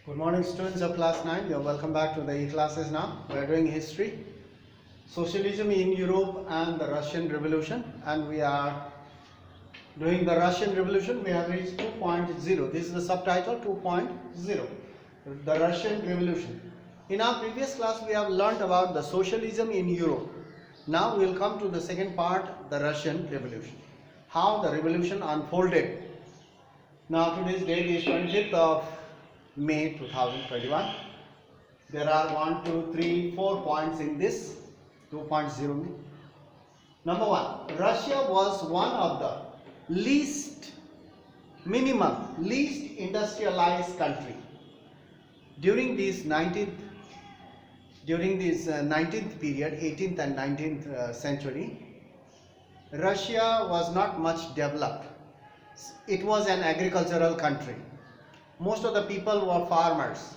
Good morning, students of class 9. You're welcome back to the e-classes now. We're doing history, socialism in Europe and the Russian Revolution, and we are doing the Russian Revolution. We have reached 2.0. This is the subtitle 2.0, the Russian Revolution. In our previous class, we have learned about the socialism in Europe. Now we'll come to the second part, the Russian Revolution. How the revolution unfolded. Now today's date is 25th of May 2021. There are 1, 2, 3, 4 points in this 2.0. Number 1, Russia was one of the least industrialized country during this 19th period, 18th and 19th century. Russia was not much developed. It was an agricultural country. Most of the people were farmers,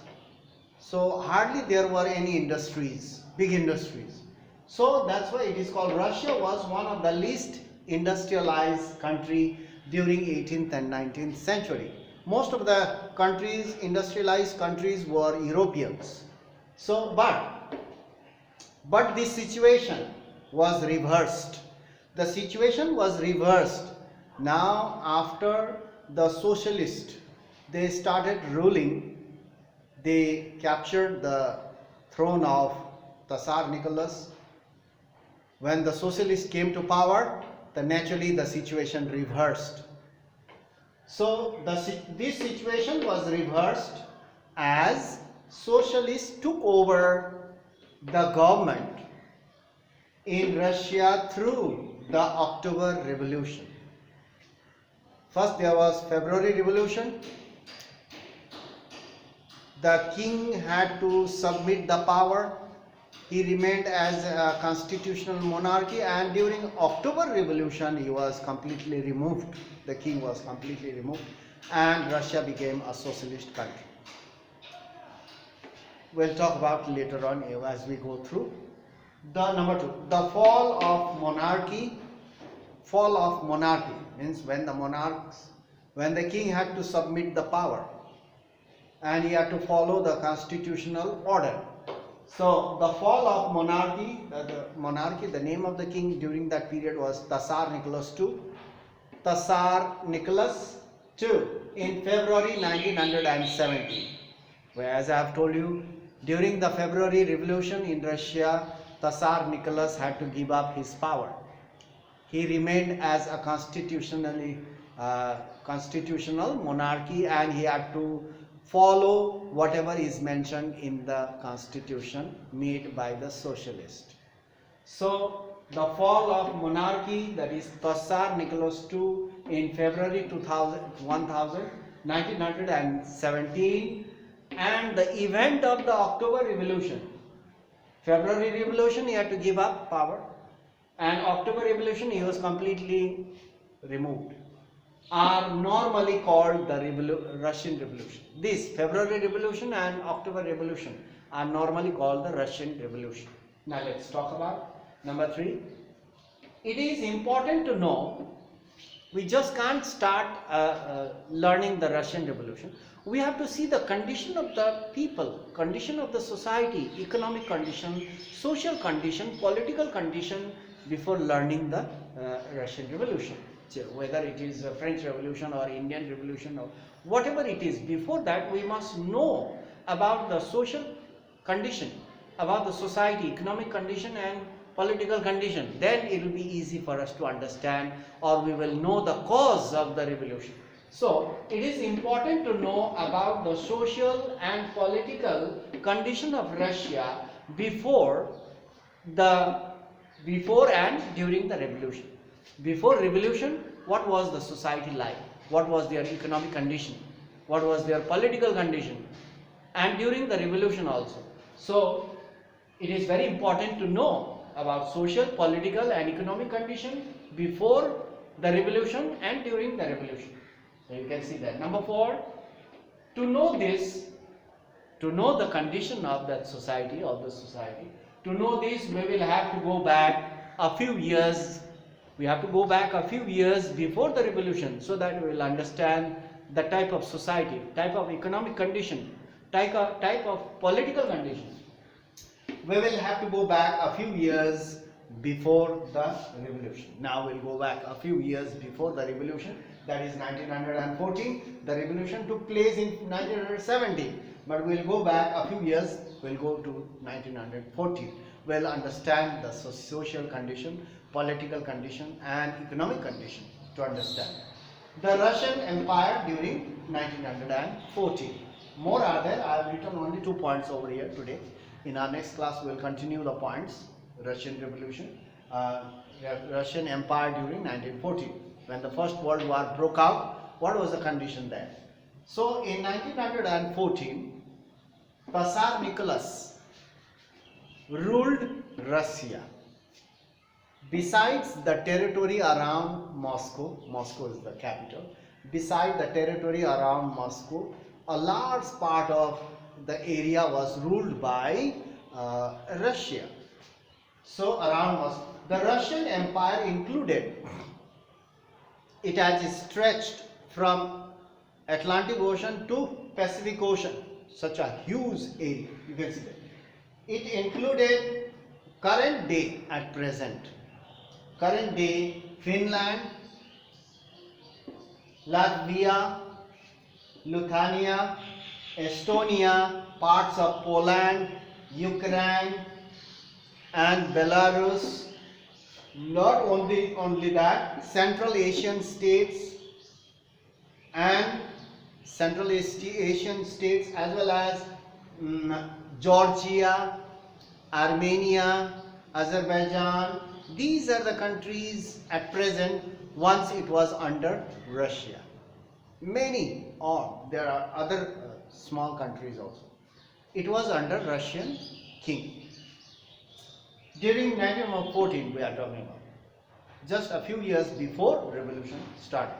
so hardly there were any industries, big industries. So that's why it is called, Russia was one of the least industrialized country during 18th and 19th century. Most of the countries, industrialized countries, were Europeans. So but this situation was reversed. The situation was reversed. Now after the socialists, they started ruling, they captured the throne of Tsar Nicholas. When the socialists came to power, naturally the situation reversed. So this situation was reversed as socialists took over the government in Russia through the October Revolution. First there was February Revolution. The king had to submit the power. He remained as a constitutional monarchy, and during October Revolution he was completely removed. The king was completely removed and Russia became a socialist country. We'll talk about later on as we go through. The number 2, the fall of monarchy. Fall of monarchy means when the king had to submit the power and he had to follow the constitutional order. So the fall of monarchy, the name of the king during that period was Tsar Nicholas II. Tsar Nicholas II in February 1917. Where, as I have told you, during the February Revolution in Russia, Tsar Nicholas had to give up his power. He remained as a constitutional monarchy, and he had to follow whatever is mentioned in the constitution made by the socialist. So the fall of monarchy, that is Tsar Nicholas II in February 1917, and the event of the October Revolution. February Revolution he had to give up power, and October Revolution he was completely removed, are normally called the Russian Revolution. This February Revolution and October Revolution are normally called the Russian Revolution. Now let's talk about number 3. It is important to know, we just can't start learning the Russian Revolution. We have to see the condition of the people, condition of the society, economic condition, social condition, political condition before learning the Russian Revolution. Whether it is a French Revolution or Indian Revolution or whatever it is, before that we must know about the social condition, about the society, economic condition and political condition. Then it will be easy for us to understand, or we will know the cause of the revolution. So it is important to know about the social and political condition of Russia before and during the revolution. Before revolution, what was the society like? What was their economic condition? What was their political condition? And during the revolution also. So it is very important to know about social, political and economic condition before the revolution and during the revolution. So you can see that. Number 4, to know this, to know the condition of that society, to know this we will have to go back a few years. We have to go back a few years before the revolution, so that we will understand the type of society, type of economic condition type of political condition, we will have to go back a few years before the revolution. Now we'll go back a few years before the revolution, that is 1914. The revolution took place in 1917, but we'll go back a few years, we'll go to 1914. We'll understand the social condition, political condition and economic condition to understand the Russian Empire during 1914. More are there. I have written only 2 points over here today. In our next class, we will continue the points. Russian Revolution, Russian Empire during 1914. When the First World War broke out, what was the condition there? So, in 1914, Tsar Nicholas ruled Russia. Besides the territory around Moscow, Moscow is the capital, beside the territory around Moscow, a large part of the area was ruled by Russia. So around Moscow, the Russian Empire included, it has stretched from Atlantic Ocean to Pacific Ocean, such a huge area, you can see that. It included current day at present, current day Finland, Latvia, Lithuania, Estonia, parts of Poland, Ukraine and Belarus. Not only that, Central Asian states and Central Asian states as well as Georgia, Armenia, Azerbaijan. These are the countries at present once it was under Russia. Many, or there are other small countries also. It was under Russian king. During 1914 we are talking about, just a few years before revolution started.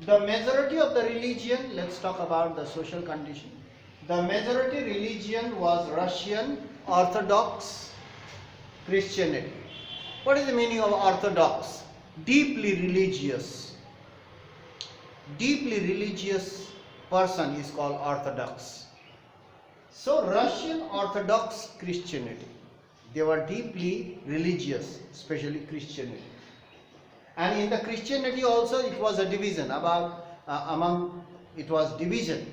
The majority of the religion, let's talk about the social condition. The majority religion was Russian Orthodox Christianity. What is the meaning of Orthodox? Deeply religious. Deeply religious person is called Orthodox. So Russian Orthodox Christianity, they were deeply religious, especially Christianity. And in the Christianity also it was a division it was division,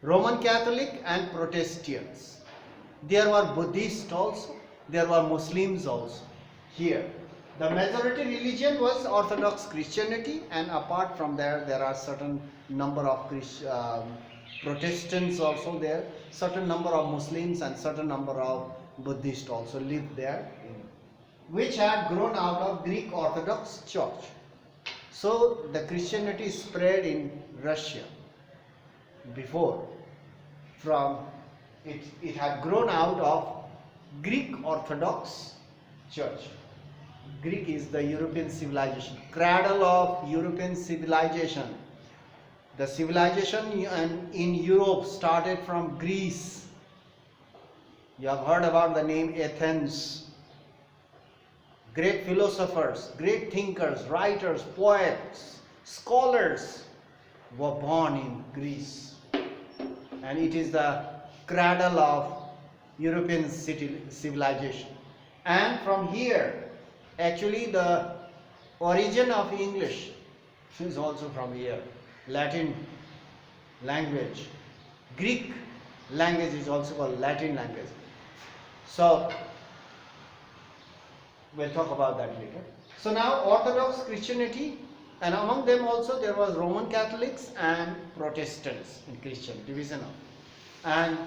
Roman Catholic and Protestants. There were Buddhists also, there were Muslims also. Here the majority religion was Orthodox Christianity, and apart from there are certain number of Protestants also there, certain number of Muslims and certain number of Buddhists also lived there, which had grown out of Greek Orthodox Church. So the Christianity spread in Russia before, from it had grown out of Greek Orthodox Church. Greek is the European civilization, cradle of European civilization. The civilization in Europe started from Greece. You have heard about the name Athens. Great philosophers, great thinkers, writers, poets, scholars were born in Greece. And it is the cradle of European civilization. And from here, actually the origin of English is also from here. Latin language, Greek language is also called Latin language. So we'll talk about that later. So now Orthodox Christianity, and among them also there was Roman Catholics and Protestants in Christian division of, and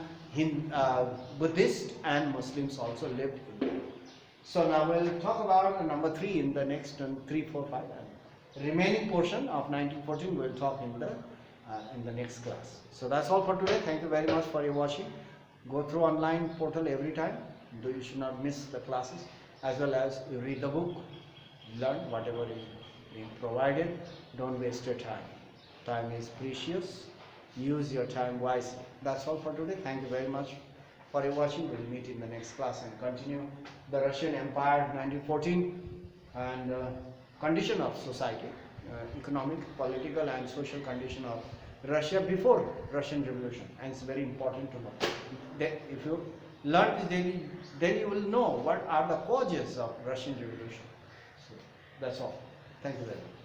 Buddhist and Muslims also lived in there. So now we'll talk about number 3 in the next 3, 4, 5. Remaining portion of 1914 we'll talk in the next class. So that's all for today. Thank you very much for your watching. Go through online portal every time. You should not miss the classes, as well as you read the book, learn whatever is being provided. Don't waste your time. Time is precious. Use your time wisely. That's all for today. Thank you very much for your watching. We'll meet in the next class and continue the Russian Empire 1914 and condition of society, economic, political and social condition of Russia before Russian Revolution, and it's very important to know. If you learn this, then you will know what are the causes of Russian Revolution. So that's all. Thank you very much.